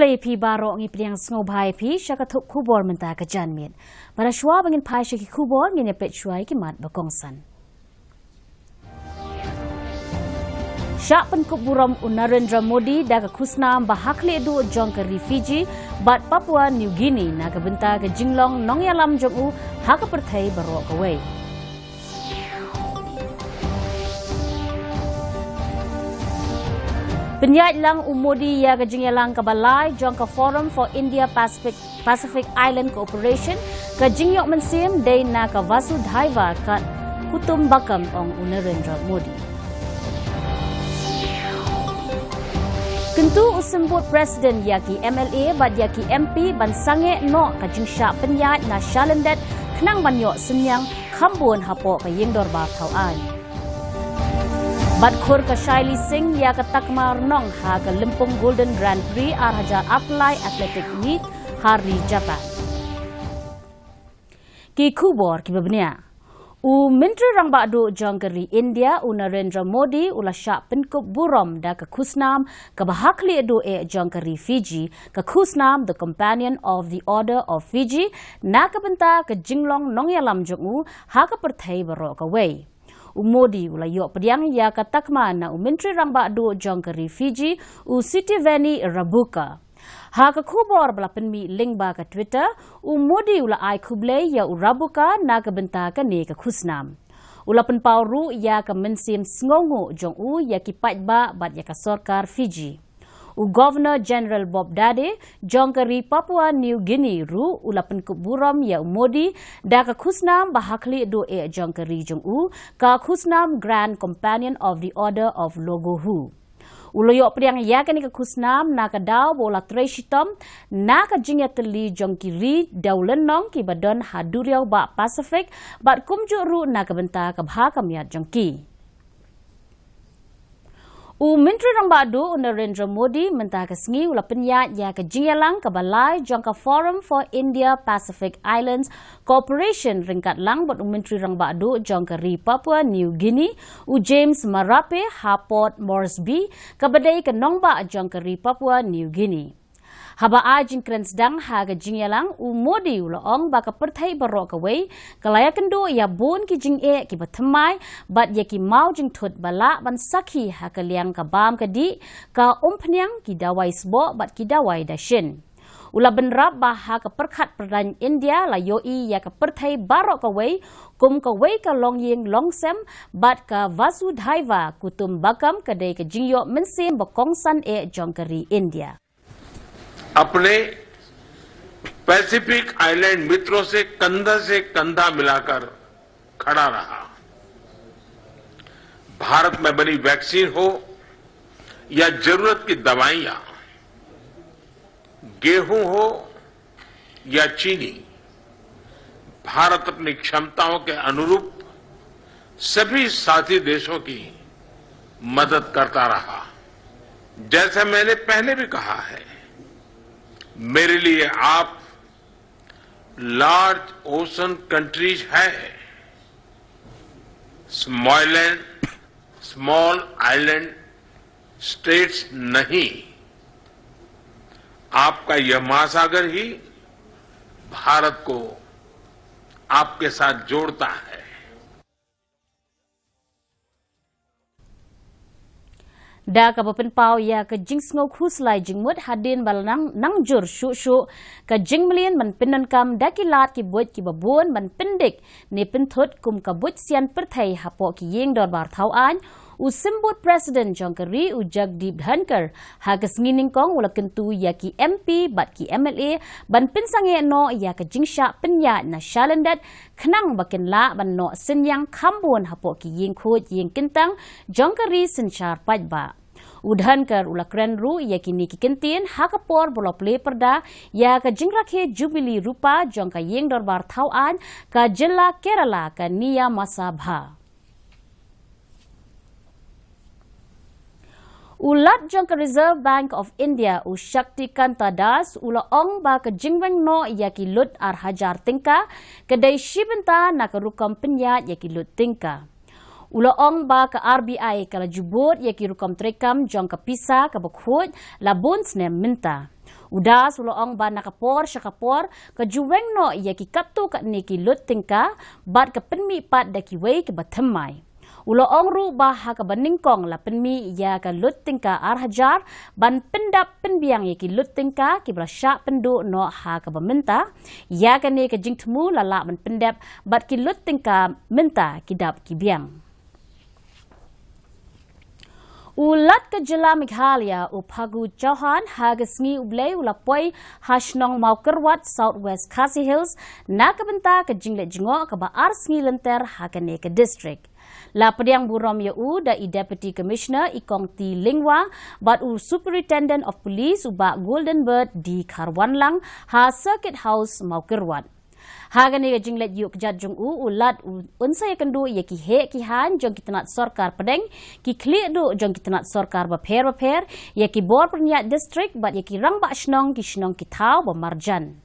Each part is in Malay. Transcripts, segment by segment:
Kublai pi barok ngi pliang sngobai pi syakatuk kubor menta ka janmit. Para shwa bangin pai syaki kubor ngi nepet shwai ki mat bakongsan. Syak penkub buram Narendra Modi daga kusnam bahakli edu jong ke refugee bat Papua New Guinea naga benta ke jinglong nong yalam jong u haka pertai barok away. Penyat lang Modi ya ke jingyalang ke balai jong ke Forum for India Pacific Island Cooperation ke jingyok mensim day na ke Vasudhaiva kat kutum bakam ong Narendra Modi. Kentu usembut Presiden yaki MLA bad yaki MP ban sange no ka jingsya penyat na syalendet kenang banyok senyang kambun hapok ke yengdor ba tauan. Bad khur ke Shaili Singh ya ke takmar nong ha ke Limpung Golden Grand Prix Arhajar Apply Athletic Meet hari Japan. Ki kubor ki babnia. Menteri Rang Bakdu Jongkeri India Narendra Modi ula syak penkub burom da ke kusnam ke bahakli edu Jongkeri Fiji ke kusnam the Companion of the Order of Fiji na ke benta ke jinglong nong yalam jongu ha ke pertai barok away. Modi ula yok pediang ya ke takma na Menteri Rang Bakdu Jongkeri Fiji Sitiveni Rabuka. Ha ke kubor bela penmi link ba ke Twitter, Modi ula ai kublai ya Rabuka na ke benta ke ni ke kusnam. Ula penpau ru ya ke mensim sngongu jong ya ki pat ba bat ya ke sorkar Fiji. Governor General Bob Dade Jongkeri Papua New Guinea ru ula penkub buram ya Modi da ke kusnam bahakli do Jongkeri jong ka kusnam Grand Companion of the Order of Logohu. Uloyok priang ya ke ni ke kusnam na ke daw bola treshitom na ke jingya teli jongkiri daulen nong ki badon haduriau ba Pacific bat kumjuk ru na ke benta ke bahakam ya jongki. Menteri Rang Bakdu Narendra Modi mentah ke sengi ula penyat ya ke jingyalang ke balai jongka Forum for India Pacific Islands Cooperation ringkat lang buat Menteri Rang Bakdu Jongkeri Papua New Guinea James Marape Haport Moresby ke badai ke nongba Jongkeri Papua New Guinea. Haba ajin keren sedang ha ke jingyalang Modi ula ong baka pertai barok away kalaya kendo ya bon ki jing ki batemai bat ya ki mau jing tut bala ban saki ha ke liang ka bam ke di ka penyang ki dawai sbo bat ki dawai dashin. Ula benrap bah ha ke perkat perdana India la yoi ya ke pertai barok away kum ka way ka long ying long sem bat ka Vasudhaiva kutum bakam kedai ke jingyok mensim bakongsan Jongkeri India. अपने Pacific island मित्रों से कंधा मिलाकर खड़ा रहा। भारत में बनी वैक्सीन हो या जरूरत की दवाइयां, गेहूं हो या चीनी, भारत अपनी क्षमताओं के अनुरूप सभी साथी देशों की मदद करता रहा। जैसा मैंने पहले भी कहा है, मेरे लिए आप लार्ज ओशन कंट्रीज है, स्मॉल आइलैंड स्टेट्स नहीं। आपका यह महासागर ही भारत को आपके साथ जोड़ता है। Da ka penpau ya ke jing sngo khuslai jingmut hadin bal nang jur shu ka jing mlien man pinan kam dakilat ki buat ki babun man pendik ni penthut kum ka buat sian perthai hapo ki yeng dor bar thau an sembut Presiden Jongkeri Jagdeep Dhankar ha ke sengining kong ula kentu ya ki MP bat ki MLA ban pinsange no ya ke jingsya penya na syalendat kenang bakin la ban no senyang kambun hapo ki yeng khot yeng kentang Jongkeri senchar pajba. Udhankar ula keren ru ya kini ki kentin hakapor bola play perda ya ka jingrakhe Jubilee rupa jong ka yeng dorbar thauan ka jilla Kerala ka niya masabha. Ulat jong ka Reserve Bank of India Shakti Kanta Das ula ong ba ka jingweng no ya ki lut Arhajar tingka kedai shibenta na ka rukam penyat ya ki lut tingka. Ula ong ba ka RBI kala jubut ya ki rukam trekam jong ka pisa ka bakhut la bons ne minta. Udas uloong ban nakapor syakapor ke juweng no ia ki katu kat ni ki lut tingka bat ke penmi pat da ki wei ke batemai. Uloong ru bah ka baningkong la penmi ia ka lut tingka arhajar ban pendap penbiang ia ki lut tingka ki belasyak pendu no ha ka bamenta ia ka ni ke jingtemu la la ban pendap bat ki lut tingka menta ki dap ki biang. Ulat ke jela Meghalaya upagu Chauhan hagasngi ublay ulapoi hashnong maukerwat Southwest Khasi Hills nakabenta ke jinglet jingo ke baar sngi lenter hakane ke district. La pediang burom ya da i Deputy Commissioner ikong ti Lingwa bat u Superintendent of Police uba Golden Bird di Karwanlang ha Circuit House maukerwat. Hagani jinglet yuk jat jung ulat unsay kendu ye ki he ki han jong kitanat sorkar pedeng ki klik du jong kitanat sorkar baper ye ki bor perniat district bat ye ki rang ba shnong ki tau ba marjan.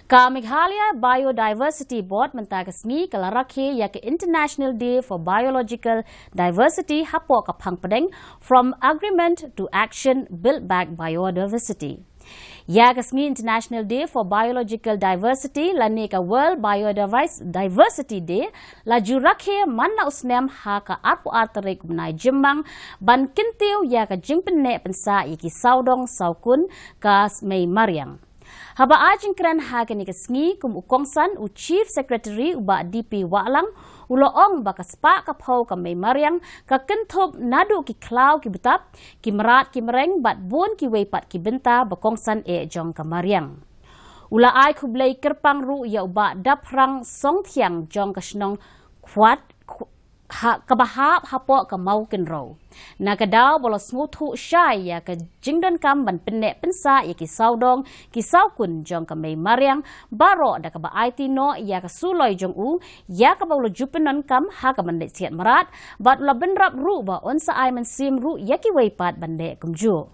Ka Meghalaya Biodiversity Board mentagasngi kalarakhe ya ke International Day for Biological Diversity hapo ka phang pedeng from agreement to action build back biodiversity. Ya kasngi International Day for Biological Diversity lani ka World Biodiversity Day la jurakhe man la usnem ha ka arpu arterik menai jembang ban kintiu ya ka jingpenne pensa iki saudong saukun ka mei mariang. Haba ajing kran ha ka ni kasngi kum ukongsan u Chief Secretary uba DP Walang uloong baka spa ka phau ka mei mariang ka kentop nadu ki klau ki betap ki merat ki mereng bat bon ki weipat ki benta bakongsan jong ka mariang. Ula ai kublai kerpang ru ya uba daprang song thiang jong ka snong kwat ha kabahap hapo ka mau kenro. Na kadau bolos ngutu syai ya ka jingdon kam ban penek pensa ya ki saudong ki saukun jong ka mei mariang baro da ka ba IT no ya ka suloi jong u ya ka baulo jupenon kam ha ka bandek siat merat bat la benrap ru ba onsa ai mensim ru ya ki weipat bandek kumju.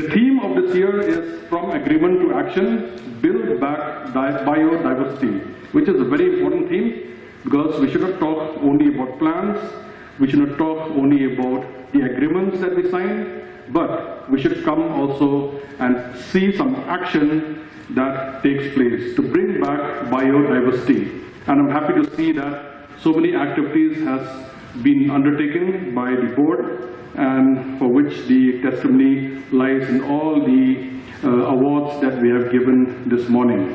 The theme of this year is from agreement to action, build back biodiversity, which is a very important theme. Because we should not talk only about plans, we should not talk only about the agreements that we sign, but we should come also and see some action that takes place to bring back biodiversity. And I'm happy to see that so many activities has been undertaken by the board and for which the testimony lies in all the awards that we have given this morning.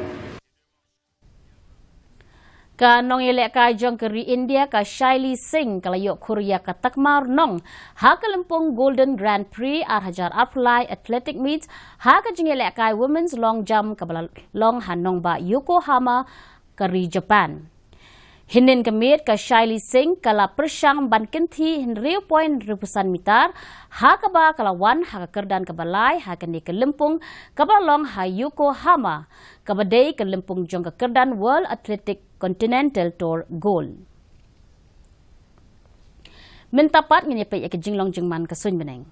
Ka nong yelek ka jong keri India ka Shaili Singh kalayok Korea ka takmar nong ha ka lempung Golden Grand Prix arhajar Apulai Athletic Meet ha ka jing yelek ka Women's Long Jump ka long hanong ba Yokohama keri Japan. Hinin kemit ka Shaili Singh kala persyang ban kenti hinriu point ribusan meter ha ka ba kalawan ha ka kerdan ka balai ha ka ni ka lempung ka balong ha Yokohama ka badai ka lempung jong ka kerdan World Athletic Continental Tour Gold. Mintapat nginyepe ya ka jinglong jingman ka sun beneng.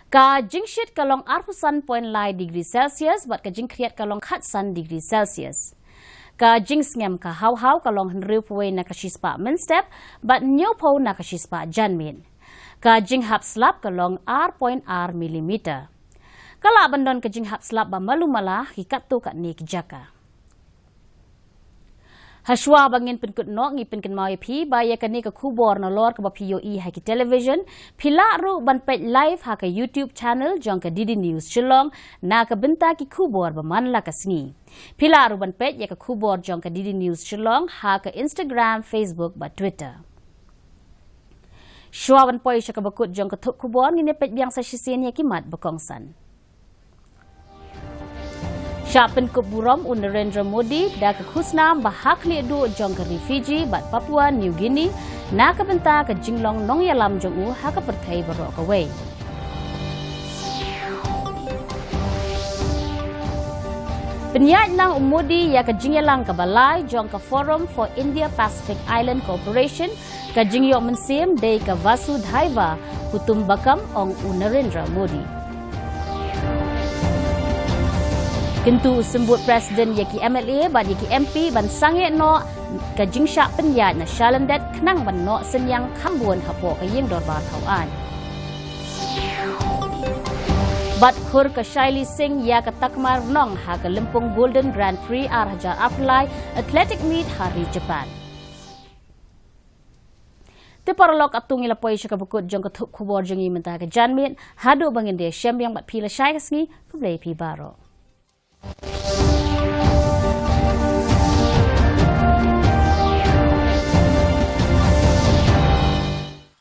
Ka jingshit kalong arpusan point lai degree Celsius bat ka jingkriat kalong khatsan degree Celsius. Ka jingsngem ka haw kalong henriupuwe na kashispa menstep bat nyopo na kashispa janmin. Ka jinghap slap kalong R.R millimeter. Kala bandon ka jinghap slap ba malumala hikatu kat ni kijaka. Haswa bangin penkut no ngi penken mau pi baya kani ka kubor na lor ka ba POE ha ki television pila ru ban page live ha ka YouTube channel jong ka Didi News Shillong na ka benta ki kubor ba manla ka sngi pila ru ban page ya ka kubor jong ka Didi News Shillong ha ka Instagram, Facebook ba Twitter. Shwa ban poi sha ka bakut jong ka thuk kubor ngi ne page biang sa shisin ya ki mat bakongsan. Syapen Kuburam Narendra Modi da ke khusnam bahak li du jong ke Fiji bat Papua New Guinea na ke benta ke jinglong nong yalam jong u ha ke perthai barok away. Penyat nang Modi ya ke jingyalang ke balai jong ke Forum for India Pacific Island Cooperation ke jingyok mensim day ke Vasudhaiva Kutum Bakam ong Narendra Modi. Kentu sembut Presiden yaki MLA ban yaki MP ban sange no ka jingsyak penyat na shalandet kenang ban no senyang kambuan hapo ka yeng dorbar tauan. Bat khur ke Shaili Singh ya ke takmar nong ha ke Lempung Golden Grand Prix Arhajar Apply Athletic Meet hari Japan. Te paralok atung ila poi syaka bukut jong ketuk kubor jengi mentah ke janmit hadu bangin dia syam yang bat pila syai kesngi pemlay pi baro.